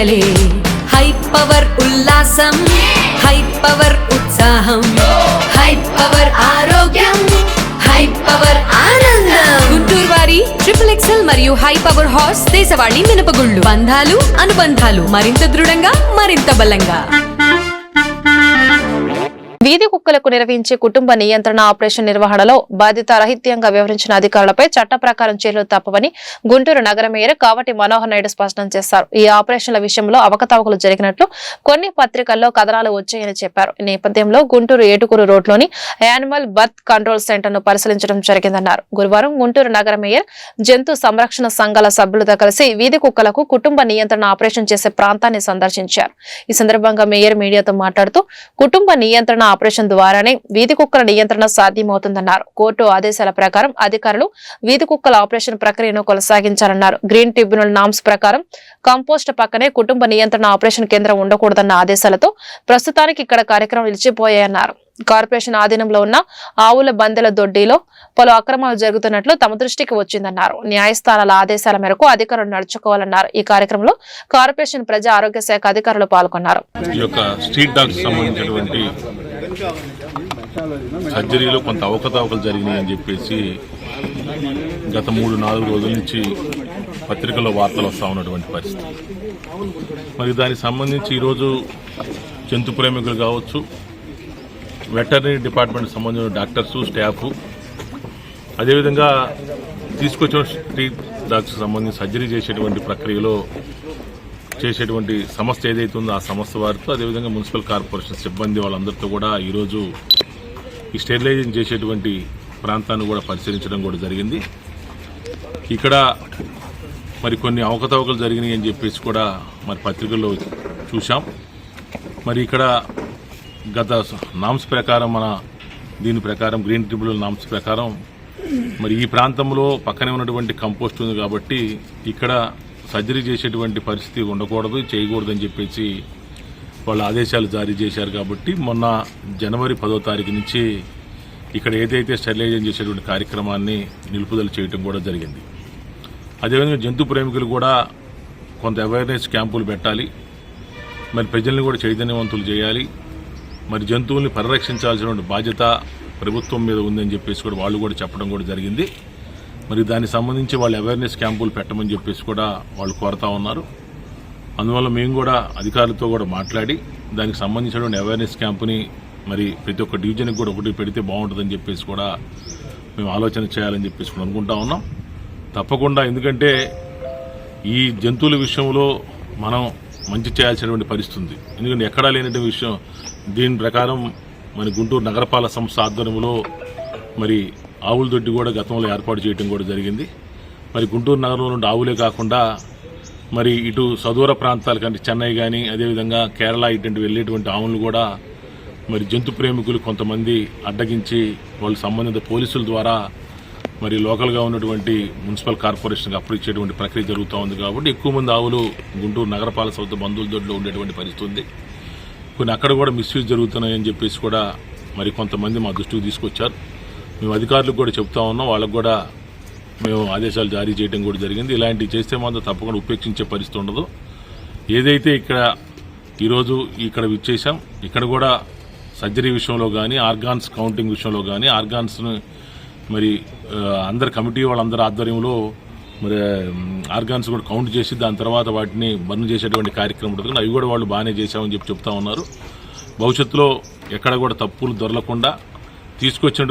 పండగలే high power ఉల్లాసం high power ఉత్సాహం high power ఆరోగ్యం హై పవర్ ఆనందం గుంటూరు వారి XXL మరియు హై పవర్ హార్స్ దేశవాళీ మినపగుళ్ళు బంధాలు అనుబంధాలు మరింత దృఢంగా మరింత బలంగా వీధి కుక్కలకు నిర్వహించే కుటుంబ నియంత్రణ ఆపరేషన్ నిర్వహణలో బాధ్యతారహిత్యంగా వ్యవహరించిన అధికారులపై చట్ట ప్రకారం చర్యలు తప్పవని గుంటూరు నగర మేయర్ కావటి మనోహర్ నాయుడు స్పష్టం చేశారు. ఈ ఆపరేషన్ల విషయంలో అవకతవకలు జరిగినట్లు కొన్ని పత్రికల్లో కథనాలు వచ్చాయని చెప్పారు. ఈ నేపథ్యంలో గుంటూరు ఏటుకూరు రోడ్లోని యానిమల్ బర్త్ కంట్రోల్ సెంటర్ ను పరిశీలించడం జరిగిందన్నారు. గురువారం గుంటూరు నగర మేయర్ జంతు సంరక్షణ సంఘాల సభ్యులతో కలిసి వీధి కుక్కలకు కుటుంబ నియంత్రణ ఆపరేషన్ చేసే ప్రాంతాన్ని సందర్శించారు. ఈ సందర్భంగా మేయర్ మీడియాతో మాట్లాడుతూ కుటుంబ నియంత్రణ ఆపరేషన్ ద్వారానే వీధి కుక్కల నియంత్రణ సాధ్యమవుతుందన్నారు. కోర్టు ఆదేశాల ప్రకారం అధికారులు వీధి కుక్కల ఆపరేషన్ ప్రక్రియను కొనసాగించాలన్నారు. గ్రీన్ ట్రిబ్యునల్ నామ్స్ ప్రకారం కంపోస్ట్ పక్కనే కుటుంబ నియంత్రణ ఆపరేషన్ కేంద్రం ఉండకూడదన్న ఆదేశాలతో ప్రస్తుతానికి ఇక్కడ కార్యక్రమం నిలిచిపోయాయన్నారు. కార్పొరేషన్ ఆధీనంలో ఉన్న ఆవుల బందెల దొడ్డిలో పలు అక్రమాలు జరుగుతున్నట్లు తమ దృష్టికి వచ్చిందన్నారు. న్యాయస్థానాల ఆదేశాల మేరకు అధికారులు నడుచుకోవాలన్నారు. ఈ కార్యక్రమంలో కార్పొరేషన్ ప్రజా ఆరోగ్య శాఖ అధికారులు పాల్గొన్నారు. సర్జరీలో కొంత అవకతవకలు జరిగినాయి అని చెప్పేసి గత 3-4 రోజుల నుంచి పత్రికల్లో వార్తలు వస్తూ ఉన్నటువంటి పరిస్థితి. మరి దానికి సంబంధించి ఈరోజు జంతు ప్రేమికులు కావచ్చు, వెటర్నరీ డిపార్ట్మెంట్ సంబంధించిన డాక్టర్స్, స్టాఫ్, అదేవిధంగా తీసుకొచ్చిన స్ట్రీట్ డాగ్స్ సంబంధించి సర్జరీ చేసేటువంటి ప్రక్రియలో చేసేటువంటి సంస్థ ఏదైతే ఉందో ఆ సంస్థ వారితో, అదేవిధంగా మున్సిపల్ కార్పొరేషన్ సిబ్బంది వాళ్ళందరితో కూడా ఈరోజు ఈ స్టెరిలైజింగ్ చేసేటువంటి ప్రాంతాన్ని కూడా పరిశీలించడం కూడా జరిగింది. ఇక్కడ మరి కొన్ని అవకతవకలు జరిగినాయి అని చెప్పేసి కూడా మరి పత్రికల్లో చూసాం. మరి ఇక్కడ గత నామ్స్ ప్రకారం దీని ప్రకారం గ్రీన్ ట్రిబ్యునల్ నామ్స్ ప్రకారం మరి ఈ ప్రాంతంలో పక్కనే ఉన్నటువంటి కంపోస్ట్ ఉంది కాబట్టి ఇక్కడ సర్జరీ చేసేటువంటి పరిస్థితి ఉండకూడదు, చేయకూడదు అని చెప్పేసి వాళ్ళు ఆదేశాలు జారీ చేశారు. కాబట్టి మొన్న జనవరి 10వ తారీఖు నుంచి ఇక్కడ ఏదైతే స్టెరిలైజేషన్ చేసేటువంటి కార్యక్రమాన్ని నిలుపుదల చేయడం కూడా జరిగింది. అదేవిధంగా జంతు ప్రేమికులు కూడా కొంత అవేర్నెస్ క్యాంపులు పెట్టాలి, మరి ప్రజల్ని కూడా చైతన్యవంతులు చేయాలి. మరి జంతువుల్ని పరిరక్షించాల్సినటువంటి బాధ్యత ప్రభుత్వం మీద ఉందని చెప్పేసి కూడా వాళ్ళు కూడా చెప్పడం కూడా జరిగింది. మరి దానికి సంబంధించి వాళ్ళు అవేర్నెస్ క్యాంపులు పెట్టమని చెప్పేసి కూడా వాళ్ళు కోరుతా ఉన్నారు. అందువల్ల మేము కూడా అధికారులతో కూడా మాట్లాడి దానికి సంబంధించినటువంటి అవేర్నెస్ క్యాంపుని మరి ప్రతి ఒక్క డివిజన్కి కూడా ఒకటి పెడితే బాగుంటుందని చెప్పేసి కూడా మేము ఆలోచన చేయాలని చెప్పేసి కూడా అనుకుంటా ఉన్నాం. తప్పకుండా, ఎందుకంటే ఈ జంతువుల విషయంలో మనం మంచి చేయాల్సినటువంటి పరిస్థితి ఉంది. ఎందుకంటే ఎక్కడా లేనటువంటి విషయం. దీని ప్రకారం మరి గుంటూరు నగరపాలక సంస్థ ఆధ్వర్యంలో మరి ఆవుల దొడ్డి కూడా గతంలో ఏర్పాటు చేయడం కూడా జరిగింది. మరి గుంటూరు నగరంలో నుండి ఆవులే కాకుండా మరి ఇటు సదూర ప్రాంతాల కంటే చెన్నై కానీ, అదేవిధంగా కేరళ ఇటువంటి వెళ్ళేటువంటి ఆవులను కూడా మరి జంతు ప్రేమికులు కొంతమంది అడ్డగించి వాళ్ళు సంబంధిత పోలీసుల ద్వారా మరి లోకల్గా ఉన్నటువంటి మున్సిపల్ కార్పొరేషన్కి అప్పగించేటువంటి ప్రక్రియ జరుగుతూ ఉంది. కాబట్టి ఎక్కువ మంది ఆవులు గుంటూరు నగరపాలక సంస్థ బంధువుల దొడ్లో ఉండేటువంటి పరిస్థితి ఉంది. కొన్ని అక్కడ కూడా మిస్యూజ్ జరుగుతున్నాయని చెప్పేసి కూడా మరి కొంతమంది మా దృష్టికి తీసుకొచ్చారు. మేము అధికారులకు కూడా చెప్తా ఉన్నాం, వాళ్ళకు కూడా మేము ఆదేశాలు జారీ చేయడం కూడా జరిగింది. ఇలాంటివి చేస్తే మాత్రం తప్పకుండా ఉపేక్షించే పరిస్థితి ఉండదు. ఏదైతే ఈరోజు ఇక్కడ ఇచ్చేసాం, ఇక్కడ కూడా సర్జరీ విషయంలో కానీ, ఆర్గాన్స్ కౌంటింగ్ విషయంలో కానీ, ఆర్గాన్స్ను మరి అందరి కమిటీ వాళ్ళందరి ఆధ్వర్యంలో మరి ఆర్గాన్స్ కూడా కౌంట్ చేసి దాని తర్వాత వాటిని బర్న్ చేసేటువంటి కార్యక్రమం ఉంటుంది. అవి కూడా వాళ్ళు బాగానే చేశామని చెప్తా ఉన్నారు. భవిష్యత్తులో ఎక్కడ కూడా తప్పులు దొరలకుండా తీసుకొచ్చిన